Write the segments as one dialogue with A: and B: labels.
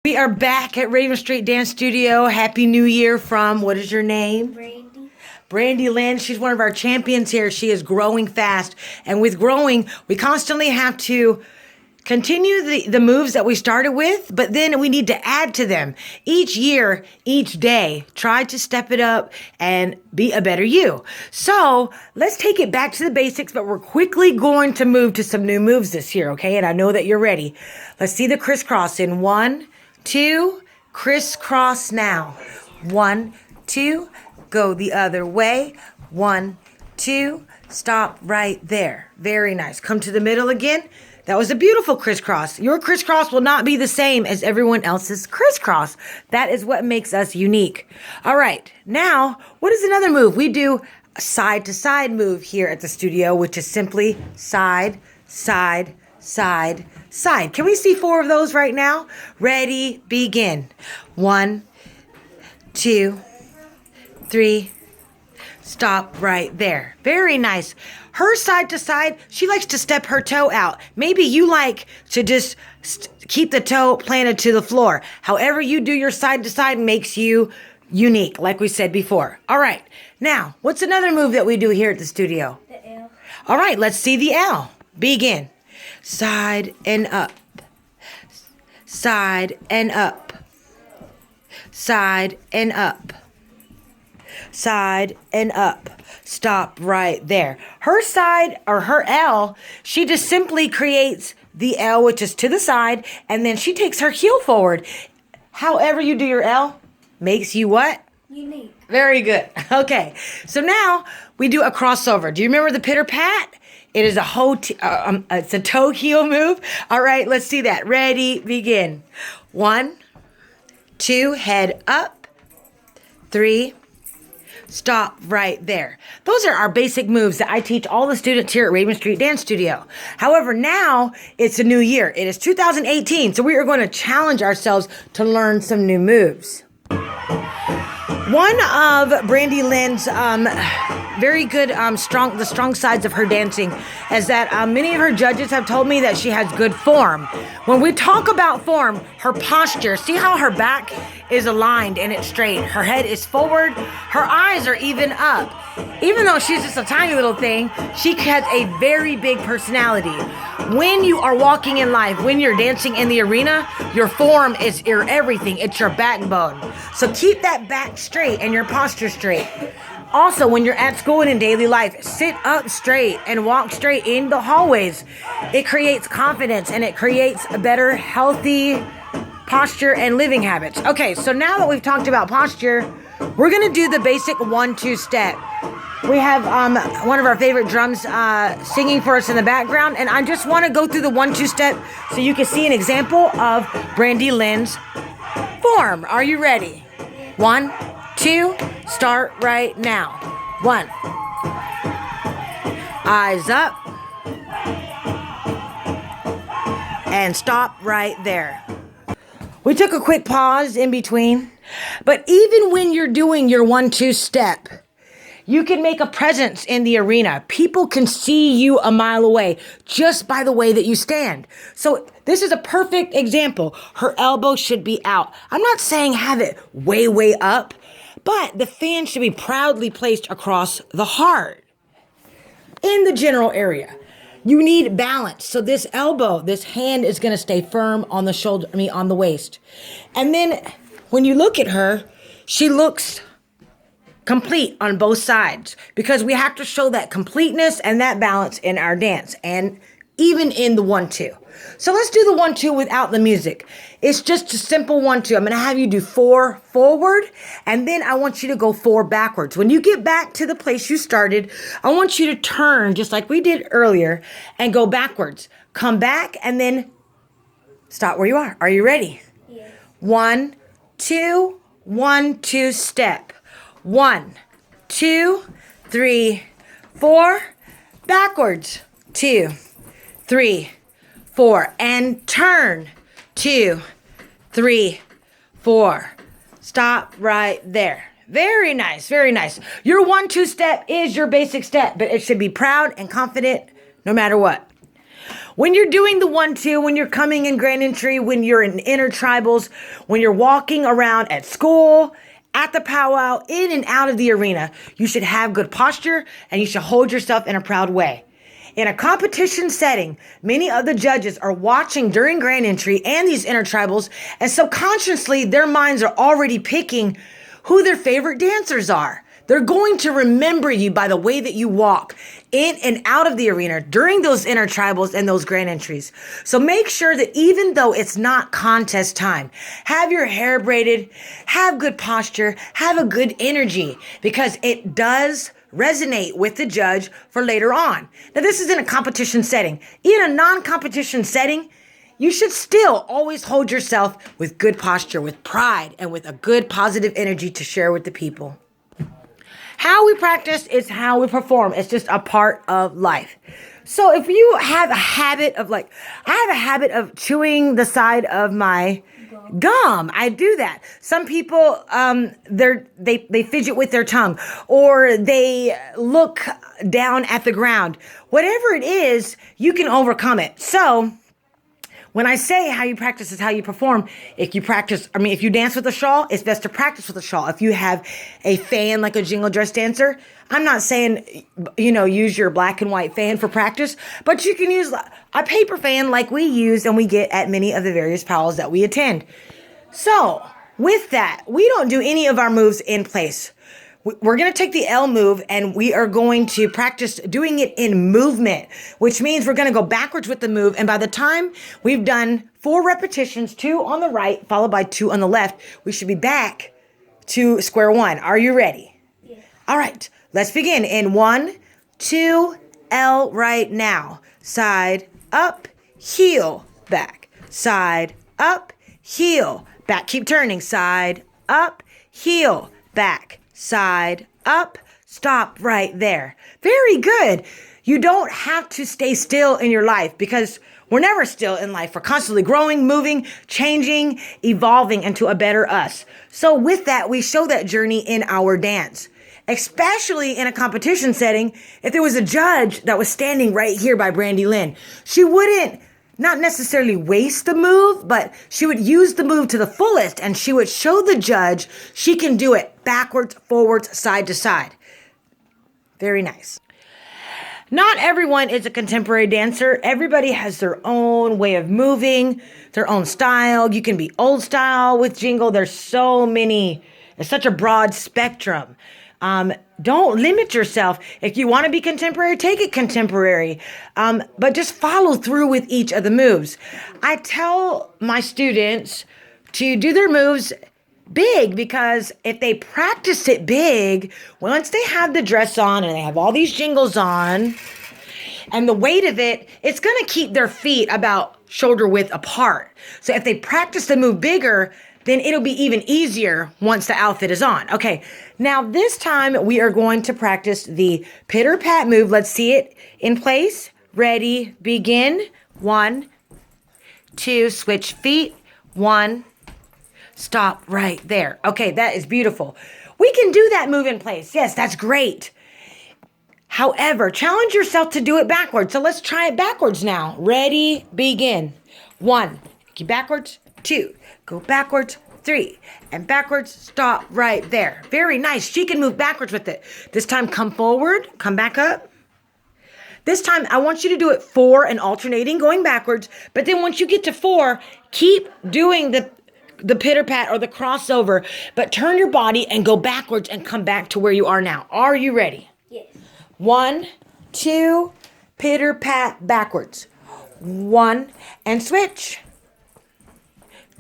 A: We are back at Raven Street Dance Studio. Happy New Year from, what is your name?
B: Brandy.
A: Brandy Lynn. She's one of our champions here. She is growing fast. And with growing, we constantly have to continue the moves that we started with, but then we need to add to them. Each year, each day, try to step it up and be a better you. So let's take it back to the basics, but we're quickly going to move to some new moves this year, okay? And I know that you're ready. Let's see the crisscross in 1, 2, crisscross now. 1, 2, go the other way. 1, 2, stop right there. Very nice. Come to the middle again. That was a beautiful crisscross. Your crisscross will not be the same as everyone else's crisscross. That is what makes us unique. All right, now, what is another move? We do a side-to-side move here at the studio, which is simply side, side, side, side. Can we see 4 of those right now? Ready, begin. 1, 2, 3, stop right there. Very nice. Her side to side, she likes to step her toe out. Maybe you like to just keep the toe planted to the floor. However you do your side to side makes you unique, like we said before. All right. Now, what's another move that we do here at the studio?
B: The L.
A: All right, let's see the L. Begin. Side and up. Side and up. Side and up. Side and up. Stop right there. Her side, or her L, she just simply creates the L, which is to the side, and then she takes her heel forward. However you do your L makes you what?
B: Unique.
A: Very good. Okay, so now we do a crossover. Do you remember the pitter pat? It is it's a toe heel move. All right, let's see that. Ready, begin. 1, 2, head up. 3, stop right there. Those are our basic moves that I teach all the students here at Raven Street Dance Studio. However, now it's a new year. It is 2018, so we are going to challenge ourselves to learn some new moves. One of Brandy Lynn's very good strong sides of her dancing is that many of her judges have told me that she has good form. When we talk about form, her posture, see how her back is aligned and it's straight. Her head is forward. Her eyes are even up. Even though she's just a tiny little thing, she has a very big personality. When you are walking in life, when you're dancing in the arena, your form is your everything. It's your backbone. So keep that back straight and your posture straight. Also, when you're at school and in daily life, sit up straight and walk straight in the hallways. It creates confidence and it creates a better, healthy posture and living habits. Okay, so now that we've talked about posture, we're going to do the basic 1-2 step. We have one of our favorite drums singing for us in the background, and I just want to go through the 1-2 step so you can see an example of Brandy Lynn's form. Are you ready? 1, 2, start right now. 1. Eyes up. And stop right there. We took a quick pause in between, but even when you're doing your 1-2 step, you can make a presence in the arena. People can see you a mile away just by the way that you stand. So this is a perfect example. Her elbow should be out. I'm not saying have it way, way up, but the fan should be proudly placed across the heart in the general area. You need balance. So this elbow, this hand is going to stay firm on the shoulder, on the waist. And then when you look at her, she looks complete on both sides because we have to show that completeness and that balance in our dance and even in the 1-2. So let's do the 1-2 without the music. It's just a simple 1-2. I'm going to have you do 4 forward and then I want you to go 4 backwards. When you get back to the place you started, I want you to turn just like we did earlier and go backwards. Come back and then stop where you are. Are you ready?
B: Yeah.
A: 1, 2, 1, 2 step. 1, 2, 3, 4, backwards. 2, 3, 4, and turn. 2, 3, 4. Stop right there. Very nice, very nice. Your 1-2 step is your basic step, but it should be proud and confident no matter what. When you're doing the 1-2, when you're coming in grand entry, when you're in intertribals, when you're walking around at school, at the powwow, in and out of the arena, you should have good posture and you should hold yourself in a proud way. In a competition setting, many of the judges are watching during grand entry and these intertribals, and subconsciously their minds are already picking who their favorite dancers are. They're going to remember you by the way that you walk in and out of the arena during those intertribals and those grand entries. So make sure that even though it's not contest time, have your hair braided, have good posture, have a good energy, because it does resonate with the judge for later on. Now, this is in a competition setting. In a non-competition setting, you should still always hold yourself with good posture, with pride, and with a good positive energy to share with the people. How we practice is how we perform. It's just a part of life. So if you have a habit of I have a habit of chewing the side of my gum. I do that. Some people, they fidget with their tongue, or they look down at the ground. Whatever it is, you can overcome it. So when I say how you practice is how you perform, if you dance with a shawl, it's best to practice with a shawl. If you have a fan like a jingle dress dancer, I'm not saying, use your black and white fan for practice, but you can use a paper fan like we use and we get at many of the various powwows that we attend. So with that, we don't do any of our moves in place. We're going to take the L move and we are going to practice doing it in movement, which means we're going to go backwards with the move. And by the time we've done 4 repetitions, 2 on the right, followed by 2 on the left, we should be back to square one. Are you ready? Yeah. All right, let's begin in 1, 2, L right now. Side, up, heel, back. Side, up, heel, back. Keep turning. Side, up, heel, back. Side, up, stop right there. Very good. You don't have to stay still in your life, because we're never still in life. We're constantly growing, moving, changing, evolving into a better us. So with that, we show that journey in our dance, especially in a competition setting. If there was a judge that was standing right here by Brandy Lynn, she wouldn't not necessarily waste the move, but she would use the move to the fullest, and she would show the judge she can do it backwards, forwards, side to side. Very nice. Not everyone is a contemporary dancer. Everybody has their own way of moving, their own style. You can be old style with jingle. There's so many. It's such a broad spectrum. Don't limit yourself. If you want to be contemporary, take it contemporary. But just follow through with each of the moves. I tell my students to do their moves big, because if they practice it big, once they have the dress on and they have all these jingles on and the weight of it, it's going to keep their feet about shoulder width apart. So if they practice the move bigger, then it'll be even easier once the outfit is on. Okay, now this time we are going to practice the pitter pat move. Let's see it in place. Ready, begin. 1, 2, switch feet. 1, stop right there. Okay, that is beautiful. We can do that move in place. Yes, that's great. However, challenge yourself to do it backwards. So let's try it backwards now. Ready, begin. 1, keep backwards. 2, go backwards. 3, and backwards, stop right there. Very nice. She can move backwards with it. This time, come forward, come back up. This time, I want you to do it 4 and alternating, going backwards. But then once you get to 4, keep doing the pitter pat or the crossover, but turn your body and go backwards and come back to where you are now. Are you ready?
B: Yes.
A: 1, 2, pitter pat backwards. 1, and switch.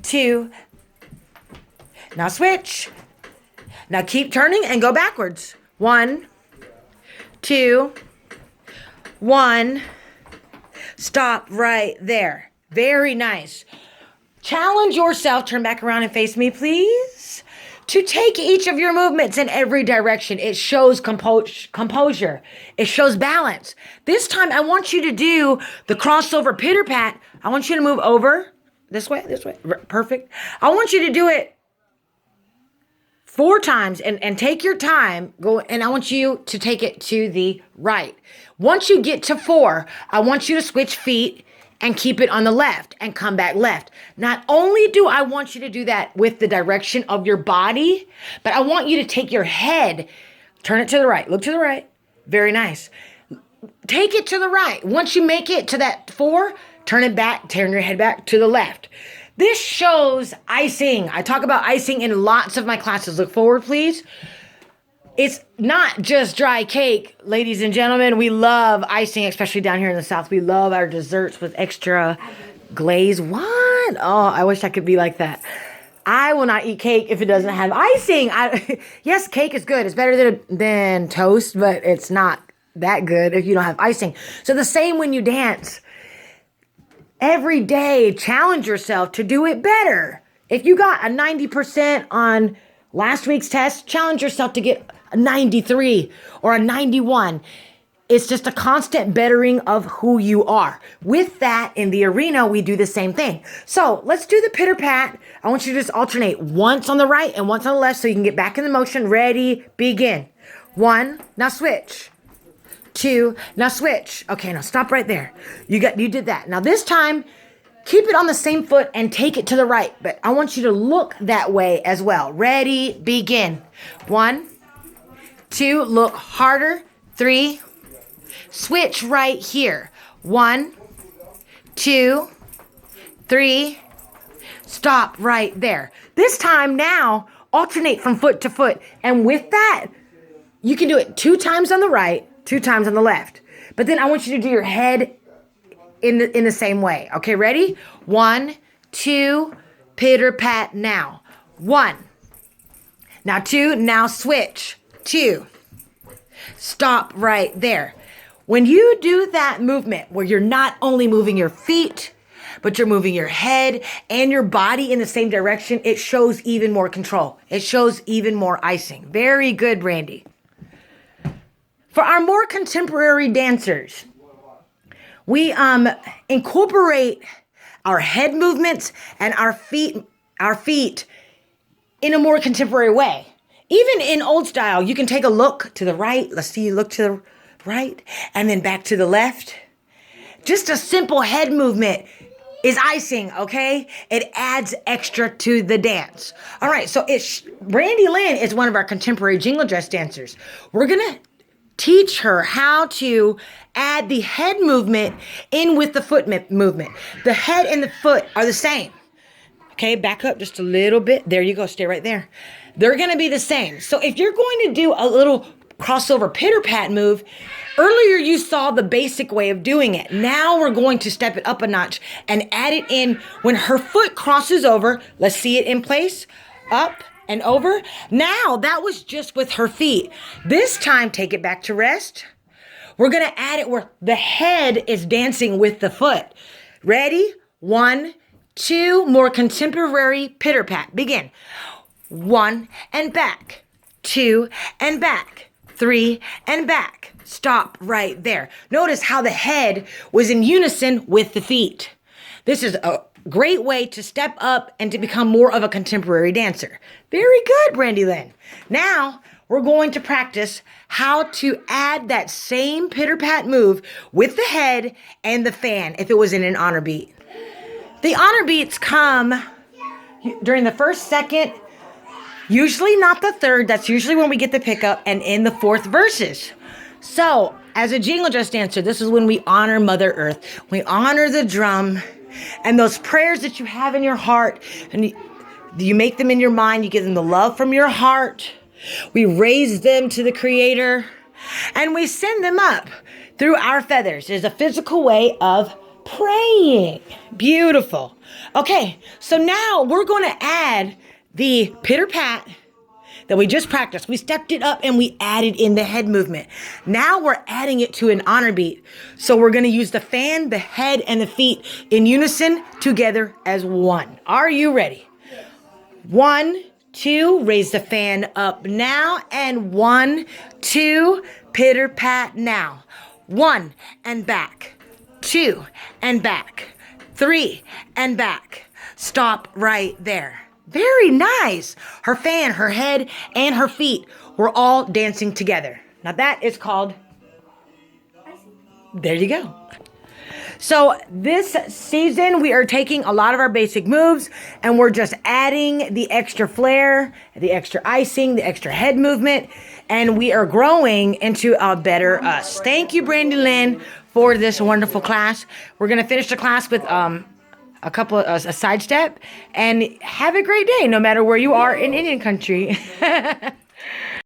A: 2, now switch. Now keep turning and go backwards. 1, 2, 1. Stop right there. Very nice. Challenge yourself. Turn back around and face me, please. To take each of your movements in every direction. It shows composure. It shows balance. This time, I want you to do the crossover pitter pat. I want you to move over. This way. Perfect. I want you to do it 4 times and take your time. Go, and I want you to take it to the right. Once you get to 4, I want you to switch feet and keep it on the left and come back left. Not only do I want you to do that with the direction of your body, but I want you to take your head, turn it to the right, look to the right. Very nice. Take it to the right. Once you make it to that 4, turn it back, turn your head back to the left. This shows icing. I talk about icing in lots of my classes. Look forward, please. It's not just dry cake, ladies and gentlemen. We love icing, especially down here in the South. We love our desserts with extra glaze. What? Oh, I wish I could be like that. I will not eat cake if it doesn't have icing. Yes, cake is good. It's better than toast, but it's not that good if you don't have icing. So the same when you dance. Every day, challenge yourself to do it better. If you got a 90% on last week's test, challenge yourself to get a 93 or a 91. It's just a constant bettering of who you are. With that, in the arena, we do the same thing. So let's do the pitter pat. I want you to just alternate once on the right and once on the left so you can get back in the motion. Ready, begin. 1, now switch. 2, now switch. Okay, now stop right there. You did that. Now this time, keep it on the same foot and take it to the right. But I want you to look that way as well. Ready, begin. 1, 2, look harder. 3, switch right here. 1, 2, 3, stop right there. This time now, alternate from foot to foot. And with that, you can do it 2 times on the right, 2 times on the left. But then I want you to do your head in the same way. Okay, ready? 1, 2, pitter pat now. 1. Now 2, now switch. 2. Stop right there. When you do that movement where you're not only moving your feet, but you're moving your head and your body in the same direction, it shows even more control. It shows even more icing. Very good, Brandy. For our more contemporary dancers, we incorporate our head movements and our feet in a more contemporary way. Even in old style, you can take a look to the right. Let's see you look to the right and then back to the left. Just a simple head movement is icing, okay? It adds extra to the dance. All right, so Brandy Lynn is one of our contemporary jingle dress dancers. We're going to teach her how to add the head movement in with the foot movement. The head and the foot are the same. Okay, back up just a little bit. There you go, stay right there. They're gonna be the same. So if you're going to do a little crossover pitter pat move, earlier you saw the basic way of doing it. Now we're going to step it up a notch and add it in when her foot crosses over. Let's see it in place, up and over. Now that was just with her feet. This time, take it back to rest. We're gonna add it where the head is dancing with the foot. Ready? 1, 2, more contemporary pitter pat. Begin. 1 and back, 2 and back, 3 and back. Stop right there. Notice how the head was in unison with the feet. This is a great way to step up and to become more of a contemporary dancer. Very good, Brandy Lynn. Now, we're going to practice how to add that same pitter-pat move with the head and the fan if it was in an honor beat. The honor beats come during the first, second, usually not the third. That's usually when we get the pickup, and in the fourth verses. So, as a jingle dress dancer, this is when we honor Mother Earth. We honor the drum and those prayers that you have in your heart, and you make them in your mind. You give them the love from your heart. We raise them to the Creator, and we send them up through our feathers. It is a physical way of praying. Beautiful. Okay, so now we're going to add the pitter-pat that we just practiced. We stepped it up and we added in the head movement. Now we're adding it to an honor beat. So we're going to use the fan, the head, and the feet in unison together as one. Are you ready? 1, 2, raise the fan up now, and 1, 2, pitter-pat now. 1 and back, 2 and back, 3 and back. Stop right there. Very nice. Her fan, her head, and her feet were all dancing together. Now that is called, there you go. So this season, we are taking a lot of our basic moves and we're just adding the extra flair, the extra icing, the extra head movement, and we are growing into a better us. Thank you, Brandy Lynn, for this wonderful class. We're going to finish the class with a couple of a sidestep, and have a great day no matter where you are in Indian country.